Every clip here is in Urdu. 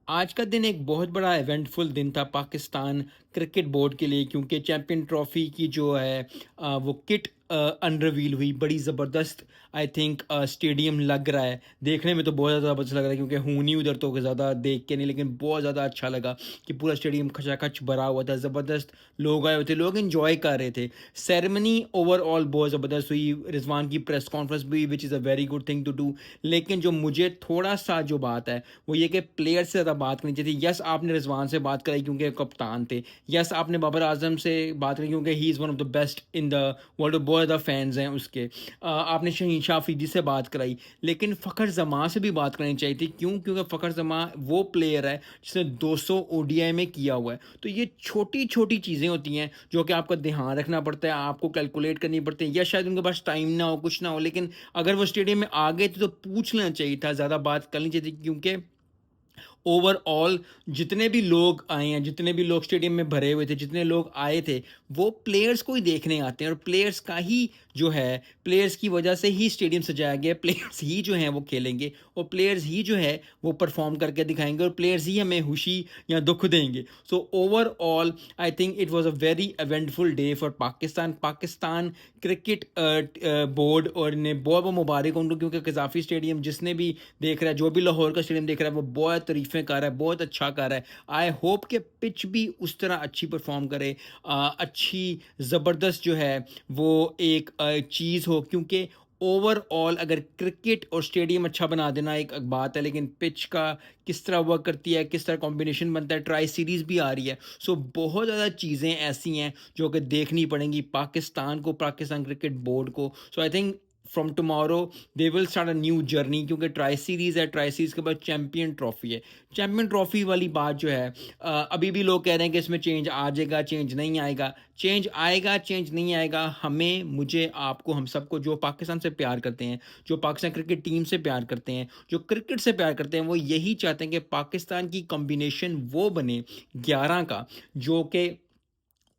آج کا دن ایک بہت بڑا ایونٹ فل دن تھا پاکستان کرکٹ بورڈ کے لیے، کیونکہ چیمپئن ٹرافی کی جو ہے وہ کٹ انرویل ہوئی بڑی زبردست. آئی تھنک اسٹیڈیم لگ رہا ہے دیکھنے میں، تو بہت زیادہ زبردست لگ رہا ہے کیونکہ ہوں نہیں ادھر تو زیادہ دیکھ کے نہیں، لیکن بہت زیادہ اچھا لگا کہ پورا اسٹیڈیم کھچا کھچ بھرا ہوا تھا. زبردست لوگ آئے ہوئے تھے، لوگ انجوائے کر رہے تھے. سیریمنی اوور آل بہت زبردست ہوئی. رضوان کی پریس کانفرنس بھی، which is a very good thing to do. لیکن جو مجھے تھوڑا سا جو بات ہے وہ یہ کہ پلیئر سے زیادہ بات کرنی چاہیے تھی. یس آپ نے رضوان سے بات کرائی کیونکہ کپتان تھے. یس آپ نے بابر اعظم سے بات کرائی کیونکہ he is one of the best in the world. بہت زیادہ فینز ہیں اس کے. آپ نے شہین شاہ افریدی سے بات کرائی، لیکن فخر زمان سے بھی بات کرنی چاہیے تھی. کیونکہ فخر زمان وہ پلیئر ہے جس نے 200 ODI میں کیا ہوا ہے. تو یہ چھوٹی چھوٹی چیزیں ہوتی ہیں جو کہ آپ کا دھیان رکھنا پڑتا ہے، آپ کو کیلکولیٹ کرنی پڑتی ہے. یا شاید ان کے پاس ٹائم نہ ہو، کچھ نہ ہو، لیکن اگر وہ اسٹیڈیم میں آ گئے تھے تو پوچھنا چاہیے تھا، زیادہ بات کرنی چاہیے تھی. کیونکہ اوور آل جتنے بھی لوگ آئے ہیں، جتنے بھی لوگ اسٹیڈیم میں بھرے ہوئے تھے، جتنے لوگ آئے تھے، وہ پلیئرس کو ہی دیکھنے آتے ہیں. اور پلیئرس کا ہی جو ہے، پلیئرس کی وجہ سے ہی اسٹیڈیم سجایا گیا. پلیئرس ہی جو ہیں وہ کھیلیں گے، اور پلیئرز ہی جو ہے وہ پرفارم کر کے دکھائیں گے، اور پلیئرز ہی ہمیں خوشی یا دکھ دیں گے. So overall I think it was a very eventful day for Pakistan cricket board. اور انہیں بہت بہت مبارک ان کو، کیونکہ قذافی اسٹیڈیم جس نے بھی دیکھ رہا ہے، جو بھی لاہور کا اسٹیڈیم دیکھ رہا ہے، وہ بہت تعریفیں کر رہا ہے، بہت اچھا کر رہا ہے. آئی ہوپ کہ پچ بھی اس طرح اچھی پرفارم کرے، اچھی زبردست جو ہے وہ ایک چیز ہو. کیونکہ اوور آل اگر کرکٹ اور اسٹیڈیم اچھا بنا دینا ایک بات ہے، لیکن پچ کا کس طرح ورک کرتی ہے، کس طرح کمبینیشن بنتا ہے. ٹرائی سیریز بھی آ رہی ہے. سو بہت زیادہ چیزیں ایسی ہیں جو کہ دیکھنی پڑیں گی پاکستان کو، پاکستان کرکٹ بورڈ کو. So I think from tomorrow they will start a new journey. کیونکہ ٹرائی سیریز ہے، ٹرائی سیریز کے بعد چیمپئن ٹرافی ہے. چیمپئن ٹرافی والی بات جو ہے، ابھی بھی لوگ کہہ رہے ہیں کہ اس میں چینج آ جائے گا، چینج نہیں آئے گا. چینج آئے گا، چینج نہیں آئے گا. ہمیں، مجھے، آپ کو، ہم سب کو جو پاکستان سے پیار کرتے ہیں، جو پاکستان کرکٹ ٹیم سے پیار کرتے ہیں، جو کرکٹ سے پیار کرتے ہیں، وہ یہی چاہتے ہیں کہ پاکستان کی کمبینیشن وہ بنے 11 کا، جو کہ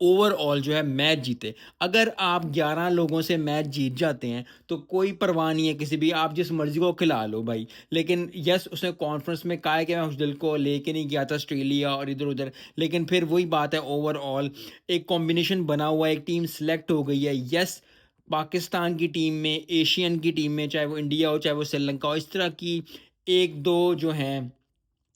اوور آل جو ہے میچ جیتے. اگر آپ 11 لوگوں سے میچ جیت جاتے ہیں تو کوئی پرواہ نہیں ہے کسی بھی، آپ جس مرضی کو کھلا لو بھائی. لیکن یس اس نے کانفرنس میں کہا ہے کہ میں اس دل کو لے کے نہیں گیا تھا آسٹریلیا اور ادھر ادھر. لیکن پھر وہی بات ہے، اوور آل ایک کمبینیشن بنا ہوا ہے، ایک ٹیم سلیکٹ ہو گئی ہے. یس پاکستان کی ٹیم میں، ایشین کی ٹیم میں، چاہے وہ انڈیا ہو چاہے وہ سری لنکا ہو، اس طرح کی ایک دو جو ہیں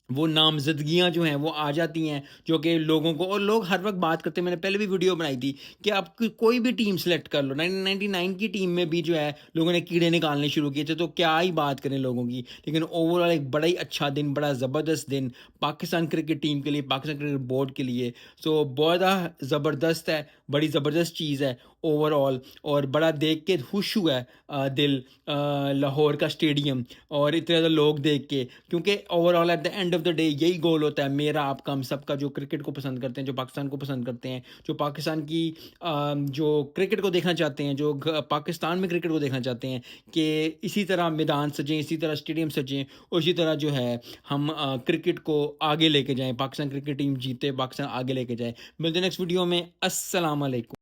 وہ نامزدگیاں جو ہیں وہ آ جاتی ہیں، جو کہ لوگوں کو، اور لوگ ہر وقت بات کرتے ہیں. میں نے پہلے بھی ویڈیو بنائی تھی کہ آپ کوئی بھی ٹیم سلیکٹ کر لو. 1999 کی ٹیم میں بھی جو ہے لوگوں نے کیڑے نکالنے شروع کیے تھے، تو کیا ہی بات کریں لوگوں کی. لیکن اوور آل ایک بڑا ہی اچھا دن، بڑا زبردست دن پاکستان کرکٹ ٹیم کے لیے، پاکستان کرکٹ بورڈ کے لیے. سو بہت زبردست ہے، بڑی زبردست چیز ہے اوور آل. اور بڑا دیکھ کے خوش ہوا ہے دل لاہور کا اسٹیڈیم اور اتنے زیادہ لوگ دیکھ کے. کیونکہ overall at the end of the day یہی گول ہوتا ہے میرا، آپ کا، ہم سب کا، جو کرکٹ کو پسند کرتے ہیں، جو پاکستان کو پسند کرتے ہیں، جو پاکستان کی جو کرکٹ کو دیکھنا چاہتے ہیں، جو پاکستان میں کرکٹ کو دیکھنا چاہتے ہیں کہ اسی طرح میدان سجیں، اسی طرح اسٹیڈیم سجیں، اسی طرح جو ہے ہم کرکٹ کو آگے لے کے جائیں، پاکستان کرکٹ ٹیم جیتے، پاکستان آگے لے کے جائیں. ملتے ہیں نیکسٹ ویڈیو میں. السلام علیکم.